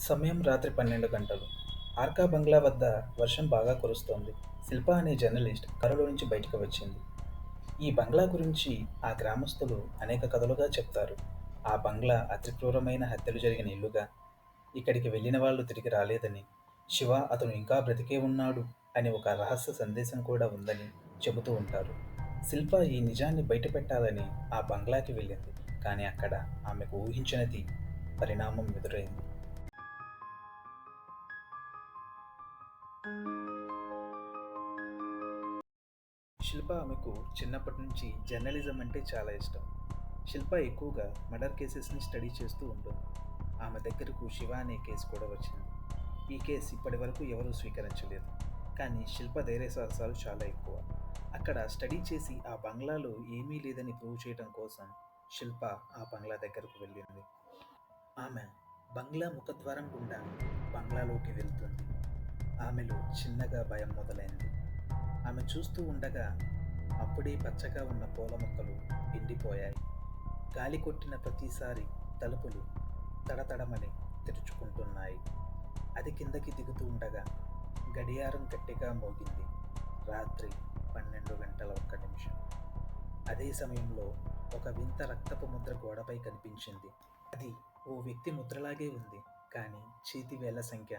సమయం రాత్రి 12 గంటలు. ఆర్కా బంగ్లా వద్ద వర్షం బాగా కురుస్తోంది. శిల్ప అనే జర్నలిస్ట్ కారులో నుంచి బయటకు వచ్చింది. ఈ బంగ్లా గురించి ఆ గ్రామస్తులు అనేక కథలుగా చెప్తారు. ఆ బంగ్లా అతి క్రూరమైన హత్యలు జరిగిన ఇల్లుగా, ఇక్కడికి వెళ్ళిన వాళ్ళు తిరిగి రాలేదని, శివ అతను ఇంకా బ్రతికే ఉన్నాడు అని ఒక రహస్య సందేశం కూడా ఉందని చెబుతూ ఉంటారు. శిల్ప ఈ నిజాన్ని బయటపెట్టాలని ఆ బంగ్లాకి వెళ్ళింది. కానీ అక్కడ ఆమెకు ఊహించినది పరిణామం ఎదురైంది. శిల్ప ఆమెకు చిన్నప్పటి నుంచి జర్నలిజం అంటే చాలా ఇష్టం. శిల్ప ఎక్కువగా మర్డర్ కేసెస్ని స్టడీ చేస్తూ ఉంటుంది. ఆమె దగ్గరకు శివ అనే కేసు కూడా వచ్చింది. ఈ కేసు ఇప్పటి వరకు ఎవరూ స్వీకరించలేదు. కానీ శిల్ప ధైర్య సాహసాలు చాలా ఎక్కువ. అక్కడ స్టడీ చేసి ఆ బంగ్లాలో ఏమీ లేదని ప్రూవ్ చేయడం కోసం శిల్ప ఆ బంగ్లా దగ్గరకు వెళ్ళింది. ఆమె బంగ్లా ముఖద్వారం గుండా బంగ్లాలోకి వెళ్తుంది. ఆమెలో చిన్నగా భయం మొదలైంది. ఆమె చూస్తూ ఉండగా అప్పుడే పచ్చగా ఉన్న పూల మొక్కలు ఎండిపోయాయి. గాలి కొట్టిన ప్రతిసారి తలుపులు తడతడమని తెరుచుకుంటున్నాయి. అది కిందకి దిగుతూ ఉండగా గడియారం గట్టిగా మోగింది. రాత్రి 12 గంటల 1 నిమిషం. అదే సమయంలో ఒక వింత రక్తపు ముద్ర గోడపై కనిపించింది. అది ఓ వ్యక్తి ముద్రలాగే ఉంది. కానీ చేతి వేళ్ల సంఖ్య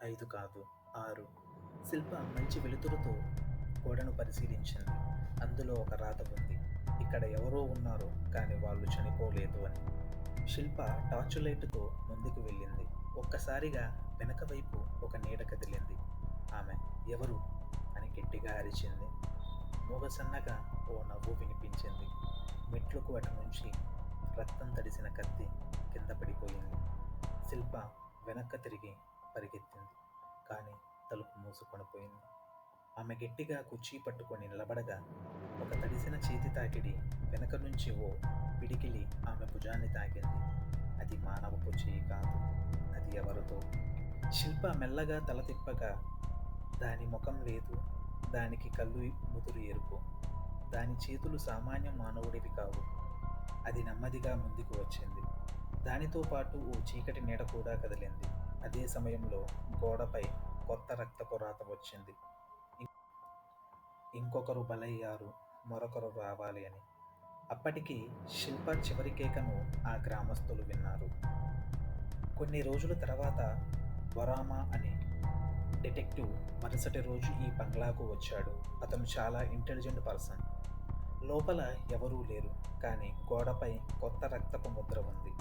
5 కాదు, 6. శిల్ప మంచి వెలుతురుతో గోడను పరిశీలించింది. అందులో ఒక రాత ఉంది. ఇక్కడ ఎవరో ఉన్నారు, కానీ వాళ్ళు చనిపోలేదు అని. శిల్ప టార్చ్ లైట్తో ముందుకు వెళ్ళింది. ఒక్కసారిగా వెనక వైపు ఒక నీడ కదిలింది. ఆమె ఎవరు అని గట్టిగా అరిచింది. మూగసన్నగా ఓ నవ్వు వినిపించింది. మెట్లకు అటు నుంచి రక్తం తడిసిన కత్తి కింద పడిపోయింది. శిల్ప వెనక్కి తిరిగి పరిగెత్తింది. కానీ తలుపు మూసుకొని పోయింది. ఆమె గట్టిగా కుర్చీ పట్టుకొని నిలబడగా ఒక తడిసిన చేతి తాకిడి వెనక నుంచి ఓ పిడికిలి ఆమె భుజాన్ని తాకింది. అది మానవపు చేయి కాదు, అది ఎవరితో. శిల్ప మెల్లగా తల తిప్పగా దాని ముఖం లేదు, దానికి కళ్ళు ముదురు ఎరుపు. దాని చేతులు సామాన్య మానవుడివి కావు. అది నెమ్మదిగా ముందుకు వచ్చింది. దానితో పాటు ఓ చీకటి నీడ కూడా కదిలింది. అదే సమయంలో గోడపై కొత్త రక్తపు రాత వచ్చింది. ఇంకొకరు బలయ్యారు, మరొకరు రావాలి అని. అప్పటికి శిల్ప చివరి కేకను ఆ గ్రామస్తులు విన్నారు. కొన్ని రోజుల తర్వాత బొరామా అనే డిటెక్టివ్ మరుసటి రోజు ఈ బంగ్లాకు వచ్చాడు. అతను చాలా ఇంటెలిజెంట్ పర్సన్. లోపల ఎవరూ లేరు, కానీ గోడపై కొత్త రక్తపు ముద్ర ఉంది.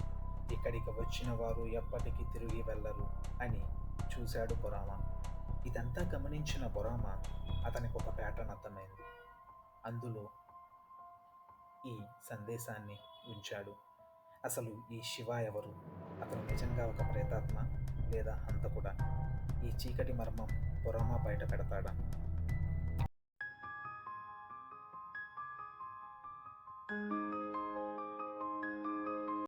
ఇక్కడికి వచ్చిన వారు ఎప్పటికీ తిరిగి వెళ్ళరు అని చూశాడు బొరామా. ఇదంతా గమనించిన బొరామా అతనికి ఒక ప్యాటర్న్ అర్థమైంది. అందులో ఈ సందేశాన్ని ఉంచాడు. అసలు ఈ శివ ఎవరు? అతను నిజంగా ఒక ప్రేతాత్మ లేదా హంతకుడా? ఈ చీకటి మర్మం బొరామా బయట పెడతాడా?